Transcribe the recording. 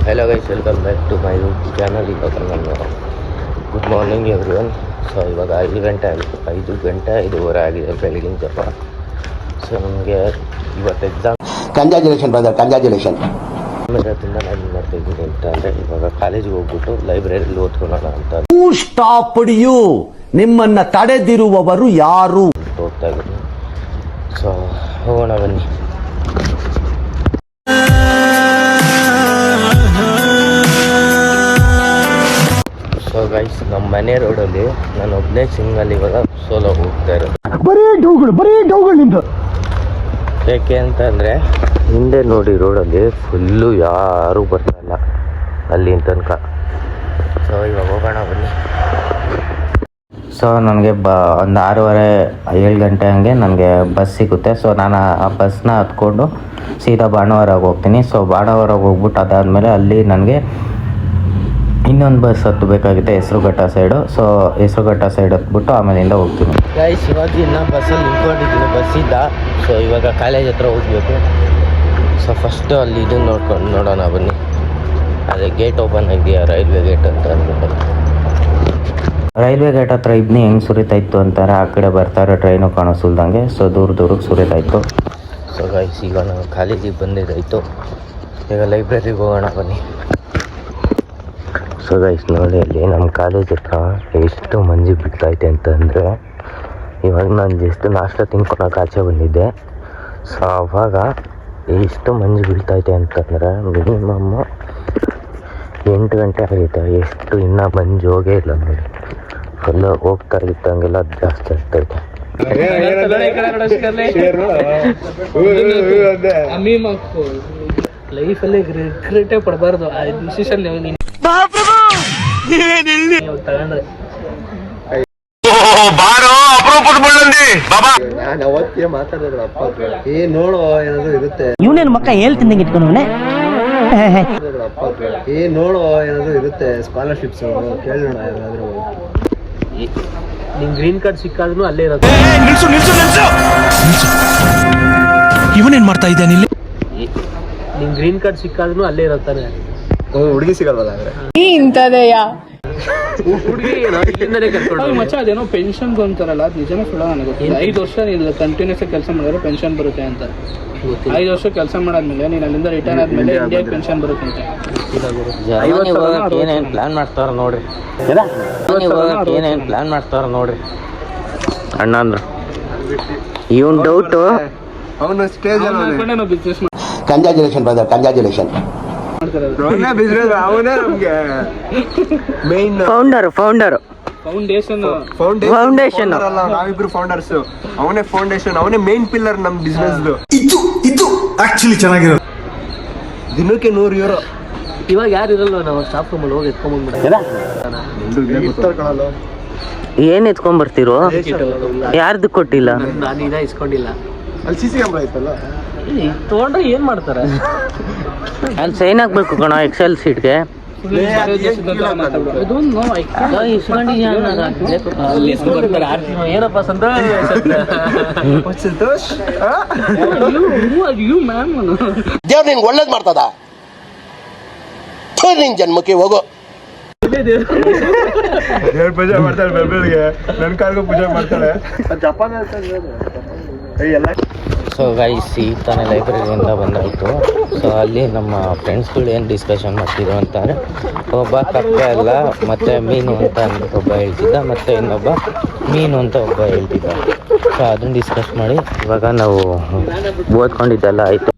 hello guys, welcome back to my YouTube channel. ಇವಾಗ ನಾನು good morning everyone. So ಇವಾಗ 5:05 ಆಗಿದೆ ಬೆಳಗಿನ ಜಾವ. ಸೊ ನಮಗೆ ಇವತ್ತು ಎಕ್ಸಾಮ್. Congratulation brother, congratulation. ಇರೋದ್ರಿಂದ ನಾನು ಏನು ಮಾಡ್ತಾ ಇದ್ದೀನಿ ಅಂತ ಅಂದರೆ ಇವಾಗ ಕಾಲೇಜಿಗೆ ಹೋಗ್ಬಿಟ್ಟು ಲೈಬ್ರರಿಲಿ ಓದ್ಕೊಳ್ಳೋಣ ಅಂತ ಸ್ಟಾಪ್ ಯು ನಿಮ್ಮನ್ನ ತಡೆದಿರುವವರು ಯಾರು ಹೋಗ್ತಾ ಇದ್ದೀನಿ. ಸೊ ಹೋಗೋಣ ಬನ್ನಿ. ಸೊ ಗೈಸ್, ನಮ್ಮ ಮನೆ ರೋಡಲ್ಲಿ ನಾನು ಒಬ್ಬನೇ ಸಿಂಗಲ್ ಇವಾಗ ಸೋಲೋ ಹೋಗ್ತಾ ಇರೋದು. ಬರೀ ಡೌಗಳು ನಿಂದು. ಯಾಕೆ ಅಂತಂದರೆ ಹಿಂದೆ ನೋಡಿ ರೋಡಲ್ಲಿ ಫುಲ್ಲು ಯಾರೂ ಬರ್ತಾಯಿಲ್ಲ ಅಲ್ಲಿ ತನಕ. ಸೊ ಇವಾಗ ಹೋಗೋಣ ಬನ್ನಿ. ಸೊ ನನಗೆ ಒಂದು 6:30-7 ಗಂಟೆ ಹಂಗೆ ನನಗೆ ಬಸ್ ಸಿಗುತ್ತೆ. ಸೊ ನಾನು ಆ ಬಸ್ನ ಹತ್ಕೊಂಡು ಸೀದಾ ಬಾಣವರಾಗ ಹೋಗ್ತೀನಿ. ಸೊ ಬಾಣವರಾಗ ಹೋಗ್ಬಿಟ್ಟು ಅದಾದಮೇಲೆ ಅಲ್ಲಿ ನನಗೆ ಇನ್ನೊಂದು ಬಸ್ ಹತ್ತಬೇಕಾಗುತ್ತೆ Hesaraghatta side. So Hesaraghatta side ಹತ್ಬಿಟ್ಟು ಆಮೇಲಿಂದ ಹೋಗ್ತೀನಿ. ಗೈಸ್, ಇವಾಗ ಇನ್ನು ಬಸ್ಸಲ್ಲಿ ನಿಂತ್ಕೊಂಡಿದ್ದೀನಿ, ಬಸ್ಸಿದ್ದ. ಸೊ ಇವಾಗ ಕಾಲೇಜ್ ಹತ್ರ ಹೋಗಬೇಕು. ಸೊ ಫಸ್ಟು ಅಲ್ಲಿ ಇದನ್ನು ನೋಡೋಣ ಬನ್ನಿ. ಅದೇ ಗೇಟ್ ಓಪನ್ ಆಗಿದೆಯಾ, ರೈಲ್ವೆ ಗೇಟ್ ಅಂತ ಅಂದ್ಬಿಟ್ಟು. ರೈಲ್ವೆ ಗೇಟ್ ಹತ್ರ ಇಬ್ನಿ ಹೆಂಗೆ ಸುರಿತಾಯಿತ್ತು ಅಂತಾರೆ, ಆ ಕಡೆ ಬರ್ತಾರೆ ಟ್ರೈನು ಕಾಣಿಸ್ದಂಗೆ. ಸೊ ದೂರಕ್ಕೆ ಸುರಿತಾಯಿತ್ತು. ಸೊ ಗೈಸ್, ಈಗ ನಾವು ಕಾಲೇಜಿಗೆ ಬಂದಿದ್ದಾಯಿತು. ಈಗ ಲೈಬ್ರರಿಗೆ ಹೋಗೋಣ ಬನ್ನಿ. ಸೊ ಗೈಸ್ ನೋಡಿ, ಅಲ್ಲಿ ನಮ್ಮ ಕಾಲೇಜ್ ಹತ್ರ ಎಷ್ಟು ಮಂಜು ಬಿಡ್ತೈತೆ ಅಂತಂದರೆ, ಇವಾಗ ನಾನು ಜಸ್ಟ್ ನಾಷ್ಟ ತಿನ್ಕೊಳಕ್ಕೆ ಆಚೆ ಬಂದಿದ್ದೆ. ಸೊ ಆವಾಗ ಎಷ್ಟು ಮಂಜು ಬೀಳ್ತೈತೆ ಅಂತಂದರೆ ಮಿನಿಮಮ್ 8 ಗಂಟೆ ಆಗೈತೆ. ಎಷ್ಟು ಇನ್ನೂ ಮಂಜು ಹೋಗೇ ಇಲ್ಲ ನೋಡಿ. ಫುಲ್ಲು ಹೋಗ್ತಾ ಇದ್ದಂಗೆಲ್ಲ ಜಾಸ್ತಿ ಆಗ್ತೈತೆ. ಲೈಫಲ್ಲಿ ರಿಗ್ರೆಟೇ ಪಡಬಾರ್ದು ಆ ಡಿಸಿಷನ್ ನೀನು ತಗೊಂಡ್ರೆ. ನಾನು ಅವತ್ತೇ ಮಾತಾಡಿದ್ರು ಅಪ್ಪ ಹತ್ರ, ನೋಡೋ ಏನಾದ್ರು ಇರುತ್ತೆ. ಇವನೇನು ಮಕ್ಕ ಹೇಳ್ತೀನಿ ಇಟ್ಕೊಂಡವನೇ ಅಪ್ಪ ಹತ್ರ, ನೋಡೋ ಏನಾದ್ರು ಇರುತ್ತೆ ಸ್ಕಾಲರ್ಶಿಪ್ಸ್ ಕೇಳೋಣ ಏನಾದ್ರು. ನಿಂಗೆ ಗ್ರೀನ್ ಕಾರ್ಡ್ ಸಿಕ್ಕಾದ್ರೂ ಅಲ್ಲೇ ಇರೋದು. ಇವನೇನ್ ಮಾಡ್ತಾ ಇದ್ದಾನೆ ಇಲ್ಲಿ? ನಿಂಗೆ ಗ್ರೀನ್ ಕಾರ್ಡ್ ಸಿಕ್ಕಾದ್ರೂ ಅಲ್ಲೇ ಇರೋತಾನೆ. ಹುಡುಗಿ ಸಿಗಲ್ವಲ್ಲ ಅಂದ್ರೆ ಇಂಥದೆಯಾ ಹುಡುಗಿ ಇಲ್ಲಿಂದಲೇ ಕರ್ಕೊಂಡು ಮಚ್ಚ. ಅದೇನೋ ಪೆನ್ಷನ್ ಅಂತಾರಲ್ಲ, ಅದು ನಿಜನೂ ಸುಳ್ಳ ನನಗೆ ಗೊತ್ತಿಲ್ಲ. 5 ವರ್ಷ ನೀನು ಕಂಟಿನ್ಯೂಸ್ ಕೆಲಸ ಮಾಡಿದ್ರೆ ಪೆನ್ಷನ್ ಬರುತ್ತೆ ಅಂತ. 5 ವರ್ಷ ಕೆಲಸ ಮಾಡಾದ್ಮೇಲೆ ನೀನು ಅಲ್ಲಿಂದ ರಿಟರ್ನ್ ಆದ್ಮೇಲೆ ಇಂಡಿಯಾಗೆ ಪೆನ್ಷನ್ ಬರುತ್ತೆ ಅಂತ. ಏನೇನು ಪ್ಲಾನ್ ಮಾಡ್ತಾರ ನೋಡ್ರಿ, ಏನೇನು ಪ್ಲಾನ್ ಮಾಡ್ತಾರ ನೋಡ್ರಿ ಅಣ್ಣ ಅಂದ್ರು. ಇವನ್ ಡೌಟು ಅವನು stage business congratulation brother, congratulation. ಅವನೇ ನಮ್ಗೆ ಮೇನ್ ಫೌಂಡರ್ ಫೌಂಡೇಶನ್ ಅಲ್ಲ, ನಾವಿಬ್ರು ಫೌಂಡರ್ಸ್. ಅವನೇ ಫೌಂಡೇಶನ್, ಅವನೇ ಮೇನ್ ಪಿಲ್ಲರ್ ನಮ್ ಬಿಸ್ನೆಸ್. ಇದು ಆಕ್ಚುಲಿ ಚೆನ್ನಾಗಿರೋದು. ದಿನಕ್ಕೆ 100 ಯೂರೋ. ಇವಾಗ ಯಾರು ಇರಲ್ವ, ನಾವು ಸ್ಟಾಫ್ ರೂಮಲ್ಲಿ ಹೋಗಿ ಎತ್ಕೊಂಡ್ಬಂದ್ಬಿಡ. ಏನ್ ಎತ್ಕೊಂಡ್ಬರ್ತಿರೋ? ಯಾರ್ದು ಕೊಟ್ಟಿಲ್ಲ, ನಾನು ಇದ ಇಸ್ಕೊಂಡಿಲ್ಲ. ಅಲ್ಲಿ CC ಕ್ಯಾಮ್ರಾ ಐತಲ್ಲ, ತಗೊಂಡ್ರೆ ಏನ್ ಮಾಡ್ತಾರೆ? ಅಲ್ಲಿ ಸೈನ್ ಹಾಕ್ಬೇಕು ಕಣ ಎಕ್ಸೆಲ್ ಶೀಟ್ಗೆ. ಏನಪ್ಪ ಸಂತೋಷ್, ದೇವ್ರು ನಿನ್ಗೆ ಒಳ್ಳೇದ್ ಮಾಡ್ತದ. ನಿನ್ ಜನ್ಮಕ್ಕೆ ಹೋಗೋ. ದೇವ್ರ ಪೂಜೆ ಮಾಡ್ತಾಳೆ, ಬೆಳ್ಬೆಳ್ಗೆ ನನ್ ಕಾರ್ಗೂ ಪೂಜೆ ಮಾಡ್ತಾಳೆ. ಜಪಾನ್ ಎಲ್ಲ. ಸೊ ಗೈಸ್, ಈ ತಾನೇ ಲೈಬ್ರರಿಯಿಂದ ಬಂದಾಯಿತು. ಸೊ ಅಲ್ಲಿ ನಮ್ಮ ಫ್ರೆಂಡ್ಸ್ಗಳು ಏನು ಡಿಸ್ಕಷನ್ ಮಾಡ್ತಿದ್ರು ಅಂತಂದರೆ, ಒಬ್ಬ ಕಪ್ಪೆ ಅಲ್ಲ ಮತ್ತು ಮೀನು ಅಂತ ಅಂದ್ಬಿಟ್ಟು ಒಬ್ಬ ಹೇಳ್ತಿದ್ದ, ಮತ್ತು ಇನ್ನೊಬ್ಬ ಮೀನು ಅಂತ ಒಬ್ಬ ಹೇಳ್ತಿದ್ದ. ಸೊ ಅದನ್ನು ಡಿಸ್ಕಸ್ ಮಾಡಿ ಇವಾಗ ನಾವು ಓದ್ಕೊಂಡಿದ್ದೆಲ್ಲ ಆಯಿತು.